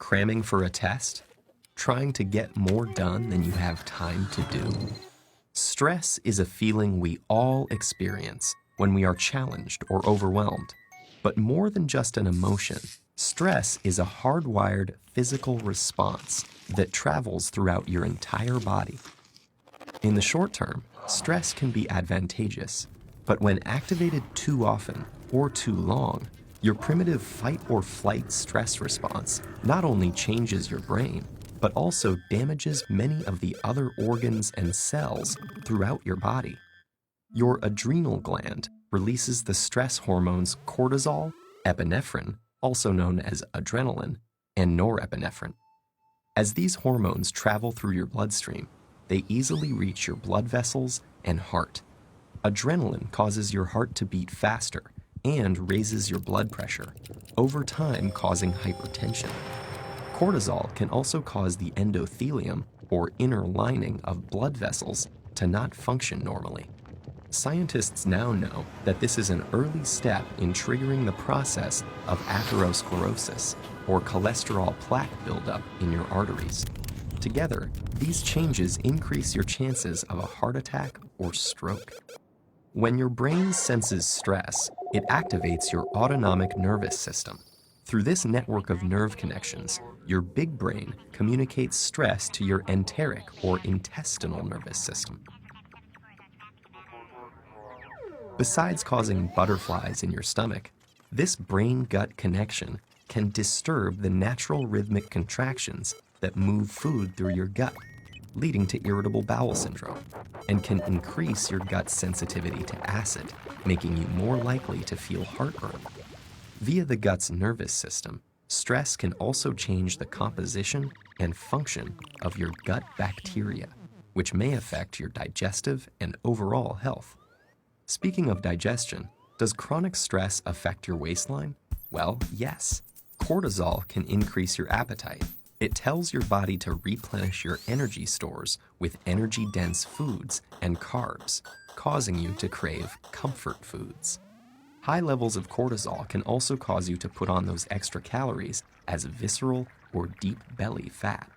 Cramming for a test? Trying to get more done than you have time to do? Stress is a feeling we all experience when we are challenged or overwhelmed. But more than just an emotion, stress is a hardwired physical response that travels throughout your entire body. In the short term, stress can be advantageous, but when activated too often or too long, your primitive fight or flight stress response not only changes your brain, but also damages many of the other organs and cells throughout your body. Your adrenal gland releases the stress hormones cortisol, epinephrine, also known as adrenaline, and norepinephrine. As these hormones travel through your bloodstream, they easily reach your blood vessels and heart. Adrenaline causes your heart to beat faster and raises your blood pressure, over time causing hypertension. Cortisol can also cause the endothelium, or inner lining of blood vessels, to not function normally. Scientists now know that this is an early step in triggering the process of atherosclerosis, or cholesterol plaque buildup in your arteries. Together, these changes increase your chances of a heart attack or stroke. When your brain senses stress, it activates your autonomic nervous system. Through this network of nerve connections, your big brain communicates stress to your enteric or intestinal nervous system. Besides causing butterflies in your stomach, this brain-gut connection can disturb the natural rhythmic contractions that move food through your gut, leading to irritable bowel syndrome, and can increase your gut's sensitivity to acid, making you more likely to feel heartburn. Via the gut's nervous system, stress can also change the composition and function of your gut bacteria, which may affect your digestive and overall health. Speaking of digestion, does chronic stress affect your waistline? Well, yes. Cortisol can increase your appetite. It tells your body to replenish your energy stores with energy-dense foods and carbs, causing you to crave comfort foods. High levels of cortisol can also cause you to put on those extra calories as visceral or deep belly fat.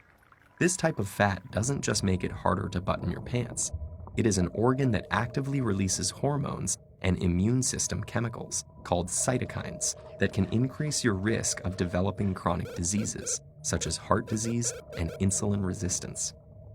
This type of fat doesn't just make it harder to button your pants. It is an organ that actively releases hormones and immune system chemicals called cytokines that can increase your risk of developing chronic diseases such as heart disease and insulin resistance.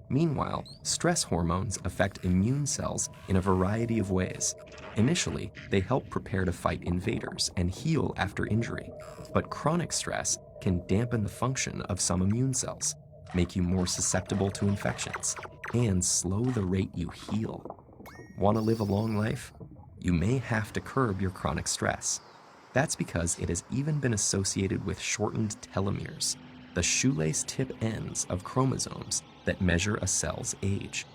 Meanwhile, stress hormones affect immune cells in a variety of ways. Initially, they help prepare to fight invaders and heal after injury, but chronic stress can dampen the function of some immune cells, make you more susceptible to infections, and slow the rate you heal. Want to live a long life? You may have to curb your chronic stress. That's because it has even been associated with shortened telomeres, the shoelace tip ends of chromosomes that measure a cell's age.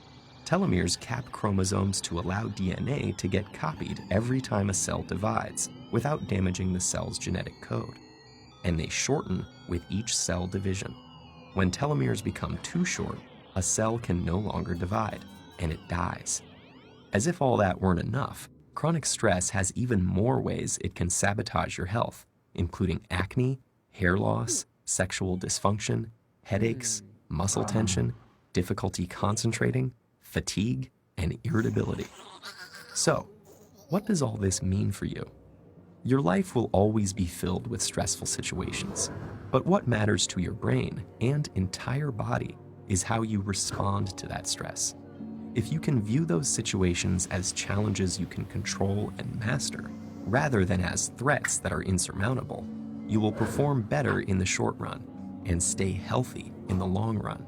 Telomeres cap chromosomes to allow DNA to get copied every time a cell divides without damaging the cell's genetic code. And they shorten with each cell division. When telomeres become too short, a cell can no longer divide, and it dies. As if all that weren't enough, chronic stress has even more ways it can sabotage your health, including acne, hair loss, sexual dysfunction, headaches, muscle tension, difficulty concentrating, fatigue, and irritability. So, what does all this mean for you? Your life will always be filled with stressful situations, but what matters to your brain and entire body is how you respond to that stress. If you can view those situations as challenges you can control and master, rather than as threats that are insurmountable, you will perform better in the short run and stay healthy in the long run.